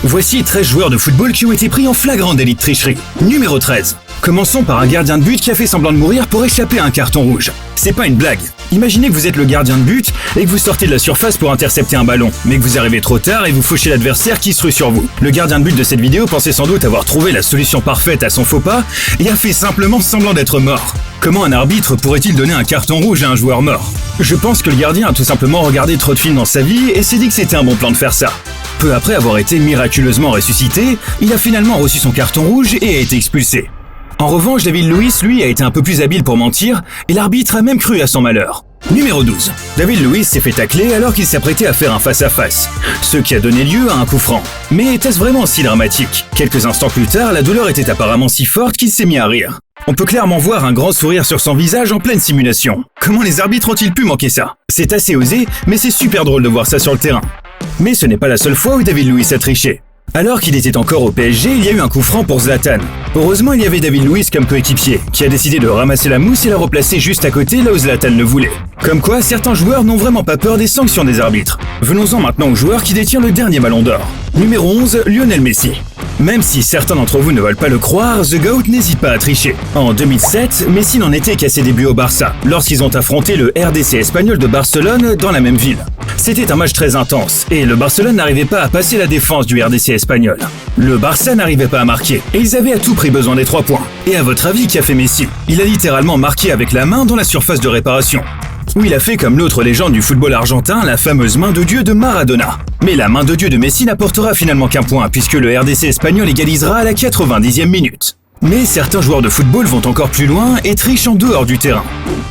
Voici 13 joueurs de football qui ont été pris en flagrant délit de tricherie. Numéro 13. Commençons par un gardien de but qui a fait semblant de mourir pour échapper à un carton rouge. C'est pas une blague. Imaginez que vous êtes le gardien de but et que vous sortez de la surface pour intercepter un ballon, mais que vous arrivez trop tard et vous fauchez l'adversaire qui se rue sur vous. Le gardien de but de cette vidéo pensait sans doute avoir trouvé la solution parfaite à son faux pas et a fait simplement semblant d'être mort. Comment un arbitre pourrait-il donner un carton rouge à un joueur mort? Je pense que le gardien a tout simplement regardé trop de films dans sa vie et s'est dit que c'était un bon plan de faire ça. Peu après avoir été miraculeusement ressuscité, il a finalement reçu son carton rouge et a été expulsé. En revanche, David Luiz, lui, a été un peu plus habile pour mentir et l'arbitre a même cru à son malheur. Numéro 12. David Luiz s'est fait tacler alors qu'il s'apprêtait à faire un face-à-face, ce qui a donné lieu à un coup franc. Mais était-ce vraiment si dramatique? Quelques instants plus tard, la douleur était apparemment si forte qu'il s'est mis à rire. On peut clairement voir un grand sourire sur son visage en pleine simulation. Comment les arbitres ont-ils pu manquer ça? C'est assez osé, mais c'est super drôle de voir ça sur le terrain. Mais ce n'est pas la seule fois où David Luiz a triché. Alors qu'il était encore au PSG, il y a eu un coup franc pour Zlatan. Heureusement, il y avait David Luiz comme coéquipier, qui a décidé de ramasser la mousse et la replacer juste à côté là où Zlatan le voulait. Comme quoi, certains joueurs n'ont vraiment pas peur des sanctions des arbitres. Venons-en maintenant au joueur qui détient le dernier ballon d'or. Numéro 11, Lionel Messi. Même si certains d'entre vous ne veulent pas le croire, The GOAT n'hésite pas à tricher. En 2007, Messi n'en était qu'à ses débuts au Barça, lorsqu'ils ont affronté le RDC espagnol de Barcelone dans la même ville. C'était un match très intense, et le Barcelone n'arrivait pas à passer la défense du RDC espagnol. Le Barça n'arrivait pas à marquer, et ils avaient à tout prix besoin des 3 points. Et à votre avis, qu'a fait Messi? Il a littéralement marqué avec la main dans la surface de réparation. Où il a fait comme l'autre légende du football argentin, la fameuse main de Dieu de Maradona. Mais la main de Dieu de Messi n'apportera finalement qu'un point, puisque le RDC espagnol égalisera à la 90e minute. Mais certains joueurs de football vont encore plus loin et trichent en dehors du terrain.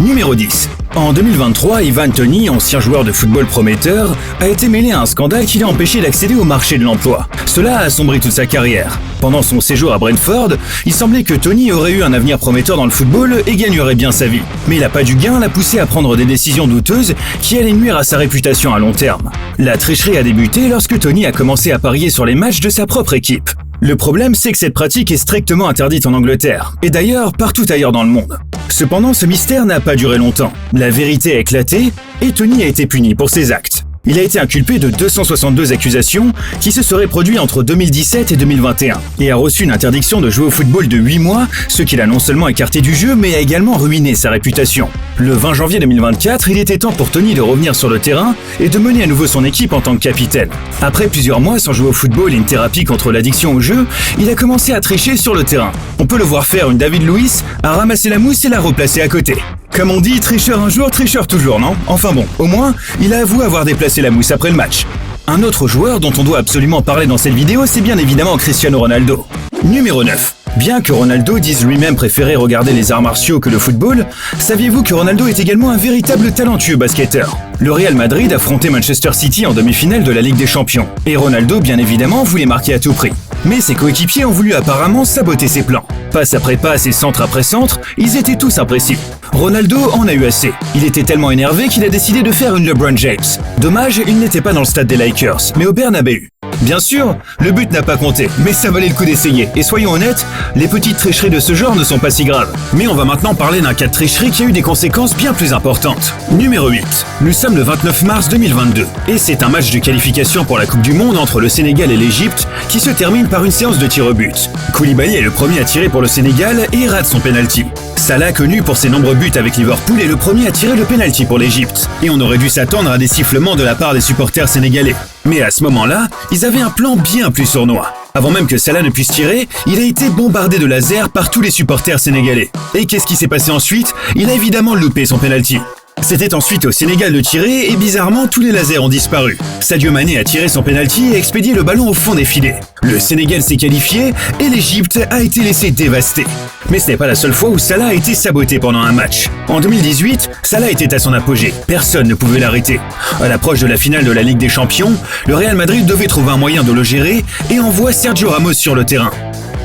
Numéro 10. En 2023, Ivan Toney, ancien joueur de football prometteur, a été mêlé à un scandale qui l'a empêché d'accéder au marché de l'emploi. Cela a assombri toute sa carrière. Pendant son séjour à Brentford, il semblait que Toney aurait eu un avenir prometteur dans le football et gagnerait bien sa vie. Mais l'appât du gain l'a poussé à prendre des décisions douteuses qui allaient nuire à sa réputation à long terme. La tricherie a débuté lorsque Toney a commencé à parier sur les matchs de sa propre équipe. Le problème, c'est que cette pratique est strictement interdite en Angleterre, et d'ailleurs partout ailleurs dans le monde. Cependant, ce mystère n'a pas duré longtemps. La vérité a éclaté, et Toney a été puni pour ses actes. Il a été inculpé de 262 accusations qui se seraient produites entre 2017 et 2021, et a reçu une interdiction de jouer au football de 8 mois, ce qui l'a non seulement écarté du jeu, mais a également ruiné sa réputation. Le 20 janvier 2024, il était temps pour Toney de revenir sur le terrain et de mener à nouveau son équipe en tant que capitaine. Après plusieurs mois sans jouer au football et une thérapie contre l'addiction au jeu, il a commencé à tricher sur le terrain. On peut le voir faire une David Luiz, à ramasser la mousse et la replacer à côté. Comme on dit, tricheur un jour, tricheur toujours, non? Enfin bon, au moins, il a avoué avoir déplacé la mousse après le match. Un autre joueur dont on doit absolument parler dans cette vidéo, c'est bien évidemment Cristiano Ronaldo. Numéro 9. Bien que Ronaldo dise lui-même préférer regarder les arts martiaux que le football, saviez-vous que Ronaldo est également un véritable talentueux basketteur? Le Real Madrid affrontait Manchester City en demi-finale de la Ligue des Champions, et Ronaldo, bien évidemment, voulait marquer à tout prix. Mais ses coéquipiers ont voulu apparemment saboter ses plans. Passe après passe et centre après centre, ils étaient tous imprécis. Ronaldo en a eu assez. Il était tellement énervé qu'il a décidé de faire une LeBron James. Dommage, il n'était pas dans le stade des Lakers, mais au Bernabéu. Bien sûr, le but n'a pas compté, mais ça valait le coup d'essayer. Et soyons honnêtes, les petites tricheries de ce genre ne sont pas si graves. Mais on va maintenant parler d'un cas de tricherie qui a eu des conséquences bien plus importantes. Numéro 8. Nous sommes le 29 mars 2022, et c'est un match de qualification pour la Coupe du Monde entre le Sénégal et l'Égypte qui se termine par une séance de tir au but. Koulibaly est le premier à tirer pour le Sénégal et rate son penalty. Salah, connu pour ses nombreux buts avec Liverpool, est le premier à tirer le penalty pour l'Égypte. Et on aurait dû s'attendre à des sifflements de la part des supporters sénégalais. Mais à ce moment-là, ils avaient un plan bien plus sournois. Avant même que Salah ne puisse tirer, il a été bombardé de lasers par tous les supporters sénégalais. Et qu'est-ce qui s'est passé ensuite? Il a évidemment loupé son penalty. C'était ensuite au Sénégal de tirer et bizarrement tous les lasers ont disparu. Sadio Mané a tiré son penalty et expédié le ballon au fond des filets. Le Sénégal s'est qualifié et l'Égypte a été laissée dévastée. Mais ce n'est pas la seule fois où Salah a été saboté pendant un match. En 2018, Salah était à son apogée. Personne ne pouvait l'arrêter. À l'approche de la finale de la Ligue des Champions, le Real Madrid devait trouver un moyen de le gérer et envoie Sergio Ramos sur le terrain.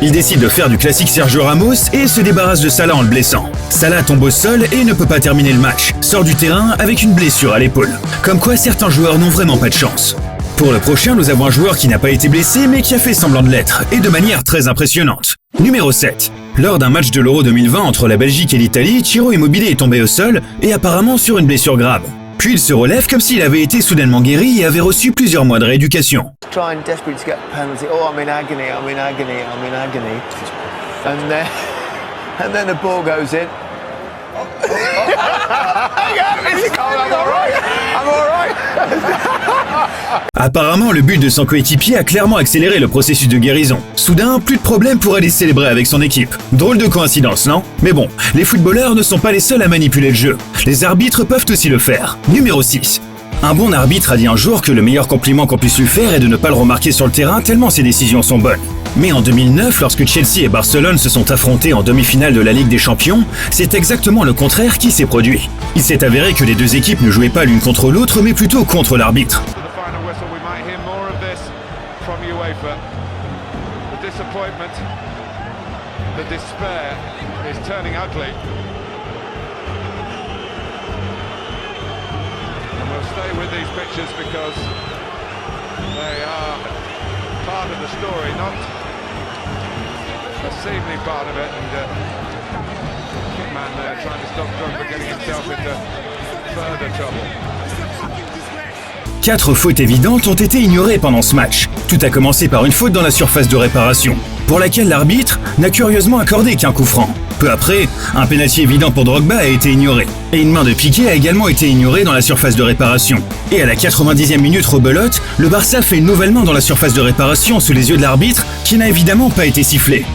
Il décide de faire du classique Sergio Ramos et se débarrasse de Salah en le blessant. Salah tombe au sol et ne peut pas terminer le match. Sort du terrain avec une blessure à l'épaule. Comme quoi certains joueurs n'ont vraiment pas de chance. Pour le prochain, nous avons un joueur qui n'a pas été blessé mais qui a fait semblant de l'être, et de manière très impressionnante. Numéro 7. Lors d'un match de l'Euro 2020 entre la Belgique et l'Italie, Ciro Immobile est tombé au sol et apparemment sur une blessure grave. Puis il se relève comme s'il avait été soudainement guéri et avait reçu plusieurs mois de rééducation. Trying desperately to get a penalty. Oh, I'm in agony, I'm in agony, I'm in agony. And then the ball goes in. I'm all right. Apparemment, le but de son coéquipier a clairement accéléré le processus de guérison. Soudain, plus de problème pour aller célébrer avec son équipe. Drôle de coïncidence, non? Mais bon, les footballeurs ne sont pas les seuls à manipuler le jeu. Les arbitres peuvent aussi le faire. Numéro 6. Un bon arbitre a dit un jour que le meilleur compliment qu'on puisse lui faire est de ne pas le remarquer sur le terrain tellement ses décisions sont bonnes. Mais en 2009, lorsque Chelsea et Barcelone se sont affrontés en demi-finale de la Ligue des Champions, c'est exactement le contraire qui s'est produit. Il s'est avéré que les deux équipes ne jouaient pas l'une contre l'autre, mais plutôt contre l'arbitre. Stay with these pictures because they are part of the story, not a seemly part of it. And man there trying to stop Drogba getting himself into further trouble. 4 fautes évidentes ont été ignorées pendant ce match. Tout a commencé par une faute dans la surface de réparation, pour laquelle l'arbitre n'a curieusement accordé qu'un coup franc. Peu après, un pénalty évident pour Drogba a été ignoré. Et une main de Piqué a également été ignorée dans la surface de réparation. Et à la 90e minute rebelote, le Barça fait une nouvelle main dans la surface de réparation sous les yeux de l'arbitre, qui n'a évidemment pas été sifflé.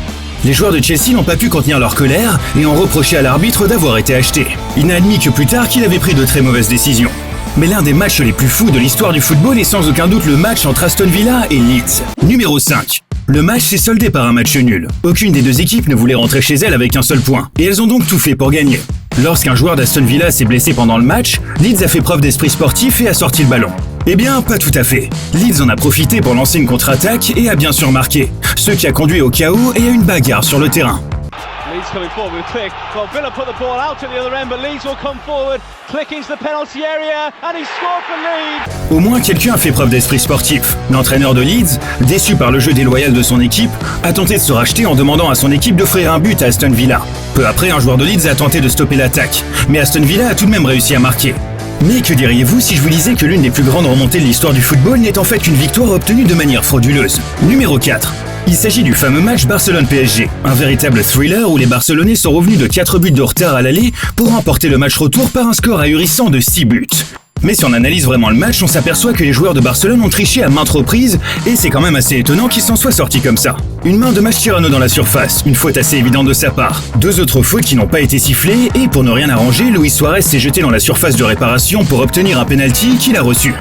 Les joueurs de Chelsea n'ont pas pu contenir leur colère et ont reproché à l'arbitre d'avoir été acheté. Il n'a admis que plus tard qu'il avait pris de très mauvaises décisions. Mais l'un des matchs les plus fous de l'histoire du football est sans aucun doute le match entre Aston Villa et Leeds. Numéro 5. Le match s'est soldé par un match nul. Aucune des deux équipes ne voulait rentrer chez elles avec un seul point, et elles ont donc tout fait pour gagner. Lorsqu'un joueur d'Aston Villa s'est blessé pendant le match, Leeds a fait preuve d'esprit sportif et a sorti le ballon. Eh bien, pas tout à fait. Leeds en a profité pour lancer une contre-attaque et a bien sûr marqué, ce qui a conduit au chaos et à une bagarre sur le terrain. Leeds coming forward with Click. Well, Villa put the ball out at the other end, but Leeds will come forward. Click into the penalty area, and he scored for Leeds. Au moins, quelqu'un a fait preuve d'esprit sportif. L'entraîneur de Leeds, déçu par le jeu déloyal de son équipe, a tenté de se racheter en demandant à son équipe d'offrir un but à Aston Villa. Peu après, un joueur de Leeds a tenté de stopper l'attaque, mais Aston Villa a tout de même réussi à marquer. Mais que diriez-vous si je vous disais que l'une des plus grandes remontées de l'histoire du football n'est en fait qu'une victoire obtenue de manière frauduleuse? Numéro 4. Il s'agit du fameux match Barcelone-PSG, un véritable thriller où les Barcelonais sont revenus de 4 buts de retard à l'aller pour remporter le match retour par un score ahurissant de 6 buts. Mais si on analyse vraiment le match, on s'aperçoit que les joueurs de Barcelone ont triché à maintes reprises et c'est quand même assez étonnant qu'ils s'en soient sortis comme ça. Une main de Mascherano dans la surface, une faute assez évidente de sa part. 2 autres fautes qui n'ont pas été sifflées et pour ne rien arranger, Luis Suarez s'est jeté dans la surface de réparation pour obtenir un penalty qu'il a reçu.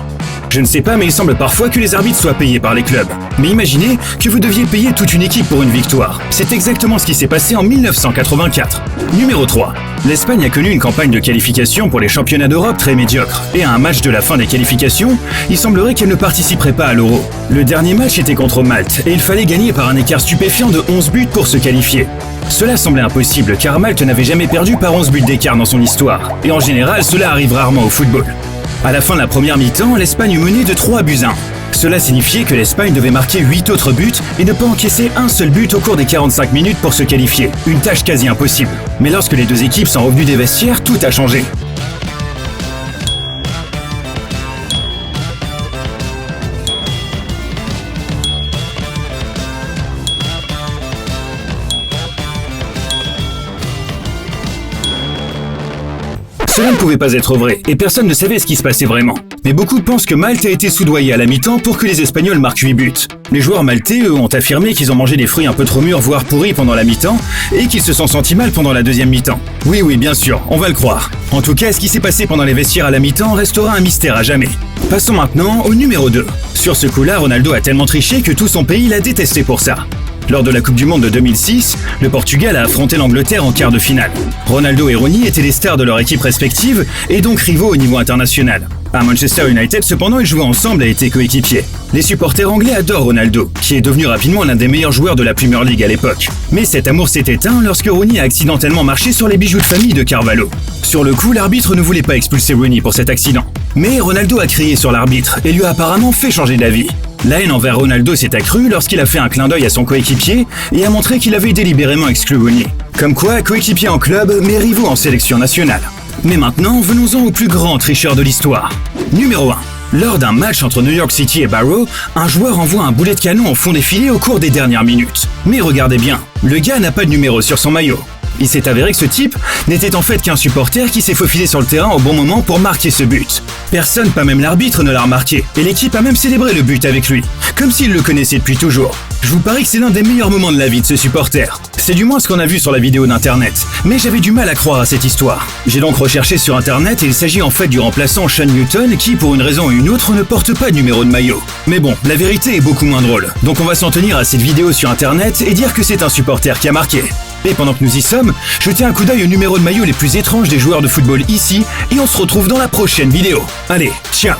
Je ne sais pas, mais il semble parfois que les arbitres soient payés par les clubs. Mais imaginez que vous deviez payer toute une équipe pour une victoire. C'est exactement ce qui s'est passé en 1984. Numéro 3. L'Espagne a connu une campagne de qualification pour les championnats d'Europe très médiocre. Et à un match de la fin des qualifications, il semblerait qu'elle ne participerait pas à l'Euro. Le dernier match était contre Malte et il fallait gagner par un écart stupéfiant de 11 buts pour se qualifier. Cela semblait impossible car Malte n'avait jamais perdu par 11 buts d'écart dans son histoire. Et en général, cela arrive rarement au football. À la fin de la première mi-temps, l'Espagne menait de 3 buts à 1. Cela signifiait que l'Espagne devait marquer 8 autres buts et ne pas encaisser un seul but au cours des 45 minutes pour se qualifier. Une tâche quasi impossible. Mais lorsque les deux équipes sont revenues des vestiaires, tout a changé. Cela ne pouvait pas être vrai, et personne ne savait ce qui se passait vraiment. Mais beaucoup pensent que Malte a été soudoyé à la mi-temps pour que les Espagnols marquent 8 buts. Les joueurs maltais, eux, ont affirmé qu'ils ont mangé des fruits un peu trop mûrs, voire pourris pendant la mi-temps, et qu'ils se sont sentis mal pendant la deuxième mi-temps. Oui, bien sûr, on va le croire. En tout cas, ce qui s'est passé pendant les vestiaires à la mi-temps restera un mystère à jamais. Passons maintenant au numéro 2. Sur ce coup-là, Ronaldo a tellement triché que tout son pays l'a détesté pour ça. Lors de la Coupe du Monde de 2006, le Portugal a affronté l'Angleterre en quart de finale. Ronaldo et Rooney étaient les stars de leur équipe respective et donc rivaux au niveau international. À Manchester United, cependant, ils jouaient ensemble et étaient coéquipiers. Les supporters anglais adorent Ronaldo, qui est devenu rapidement l'un des meilleurs joueurs de la Premier League à l'époque. Mais cet amour s'est éteint lorsque Rooney a accidentellement marché sur les bijoux de famille de Carvalho. Sur le coup, l'arbitre ne voulait pas expulser Rooney pour cet accident. Mais Ronaldo a crié sur l'arbitre et lui a apparemment fait changer d'avis. La haine envers Ronaldo s'est accrue lorsqu'il a fait un clin d'œil à son coéquipier et a montré qu'il avait délibérément exclu Rooney. Comme quoi, coéquipiers en club, mais rivaux en sélection nationale. Mais maintenant, venons-en au plus grand tricheur de l'histoire. Numéro 1. Lors d'un match entre New York City et Barrow, un joueur envoie un boulet de canon en fond des filets au cours des dernières minutes. Mais regardez bien, le gars n'a pas de numéro sur son maillot. Il s'est avéré que ce type n'était en fait qu'un supporter qui s'est faufilé sur le terrain au bon moment pour marquer ce but. Personne, pas même l'arbitre, ne l'a remarqué, et l'équipe a même célébré le but avec lui, comme s'il le connaissait depuis toujours. Je vous parie que c'est l'un des meilleurs moments de la vie de ce supporter. C'est du moins ce qu'on a vu sur la vidéo d'internet, mais j'avais du mal à croire à cette histoire. J'ai donc recherché sur internet et il s'agit en fait du remplaçant Sean Newton qui, pour une raison ou une autre, ne porte pas de numéro de maillot. Mais bon, la vérité est beaucoup moins drôle, donc on va s'en tenir à cette vidéo sur internet et dire que c'est un supporter qui a marqué. Et pendant que nous y sommes, jetez un coup d'œil aux numéros de maillot les plus étranges des joueurs de football ici, et on se retrouve dans la prochaine vidéo. Allez, ciao!